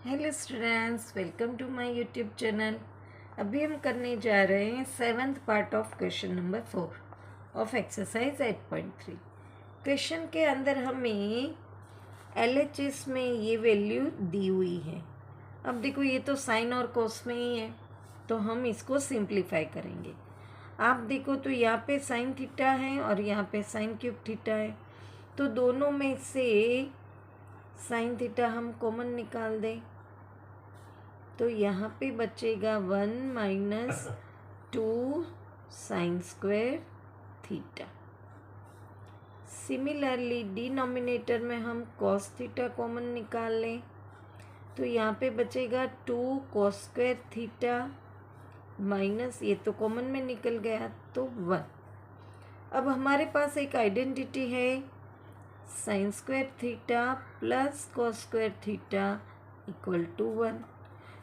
Hello students, welcome to my YouTube channel. अभी हम करने जा रहे हैं 7th part of question number 4 of exercise 8.3। Question के अंदर हमें LHS में ये वैल्यू दी हुई है। अब देखो, ये तो साइन और कोस में ही है, तो हम इसको सिंप्लीफाई करेंगे। आप देखो तो यहाँ पे साइन थीटा है और यहाँ पे साइन क्यूब थीटा है, तो दोनों में से साइन थीटा हम कॉमन निकाल दें तो यहाँ पे बचेगा 1 minus 2 sign square theta. Similarly denominator में हम कॉस थीटा कॉमन निकाल लें तो यहाँ पे बचेगा 2 कॉस स्क्वायर थीटा माइनस, ये तो कॉमन में निकल गया तो 1। अब हमारे पास एक आइडेंटिटी है sine square theta plus cos square theta equal to 1।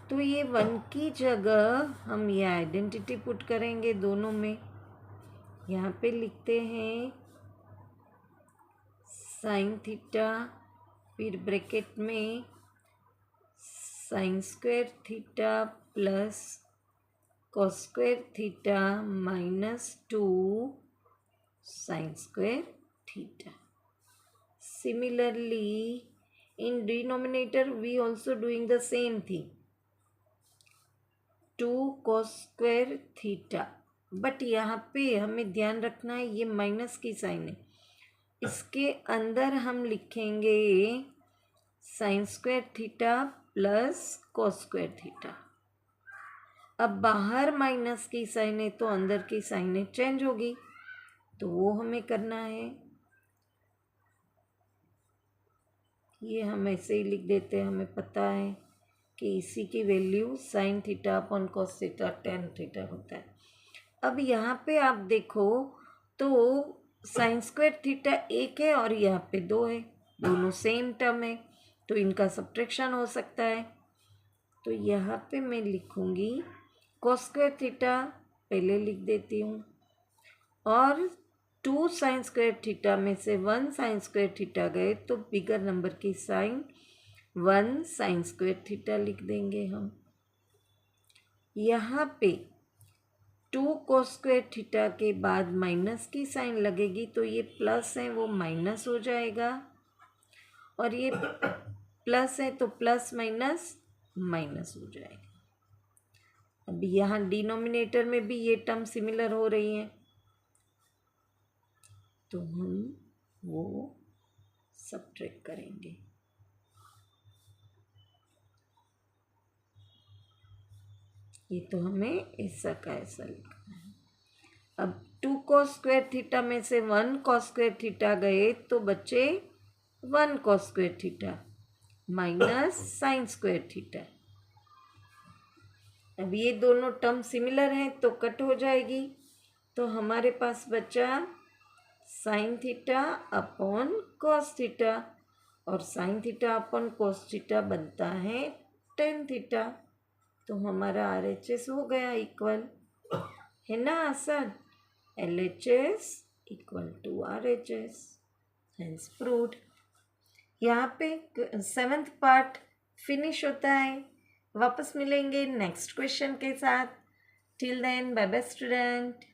तो ये 1 की जगह हम ये आइडेंटिटी पुट करेंगे दोनों में। यहाँ पे लिखते हैं साइन थीटा, फिर ब्रैकेट में sign square theta plus cos square theta minus 2 sign square theta. Similarly, in denominator we also doing the same thing, 2 cos square theta. But यहाँ पे हमें ध्यान रखना है ये माइनस की साइन है, इसके अंदर हम लिखेंगे sign square theta plus cos square theta. अब बाहर माइनस की साइन है तो अंदर की साइन चेंज होगी, तो वो हमें करना है। ये हम ऐसे ही लिख देते हैं, हमें पता है कि इसी की value sign theta upon cos theta tan theta होता है। अब यहाँ पे आप देखो तो साइन स्क्वायर थीटा एक है और यहाँ पे 2 है, दोनों सेम टर्म है, तो इनका सब्ट्रैक्शन हो सकता है। तो यहाँ पे मैं लिखूँगी कॉस स्क्वायर थीटा, पहले लिख देती हूँ, और 2 साइन स्क्वायर थीटा में से 1 साइन स्क्वायर थीटा गए तो बिगर नंबर की साइन 1 साइन स्क्वायर थीटा लिख देंगे हम। यहाँ पे 2 कॉस स्क्वायर थीटा के बाद माइनस की साइन लगेगी तो ये प्लस है वो माइनस हो जाएगा, और ये प्लस है तो प्लस माइनस माइनस हो जाएगा। अब यहाँ डिनोमिनेटर में भी ये टर्म सिमिलर हो रही है, तो हम वो सब्ट्रैक्ट करेंगे। ये तो हमें ऐसा का ऐसा लिखना है। अब 2 कॉस स्क्वायर थीटा में से 1 कॉस स्क्वायर थीटा गए तो बचे 1 cos square theta minus sign square theta. अब ये दोनों टर्म सिमिलर हैं तो कट हो जाएगी, तो हमारे पास बचा sine theta upon cos theta, और sine theta upon cos theta बनता है टेन थीटा। तो हमारा RHS हो गया इक्वल, है ना आसान। LHS equal to RHS, hence proved. यहाँ पे 7th पार्ट फिनिश होता है। वापस मिलेंगे नेक्स्ट क्वेश्चन के साथ। Till then bye bye student.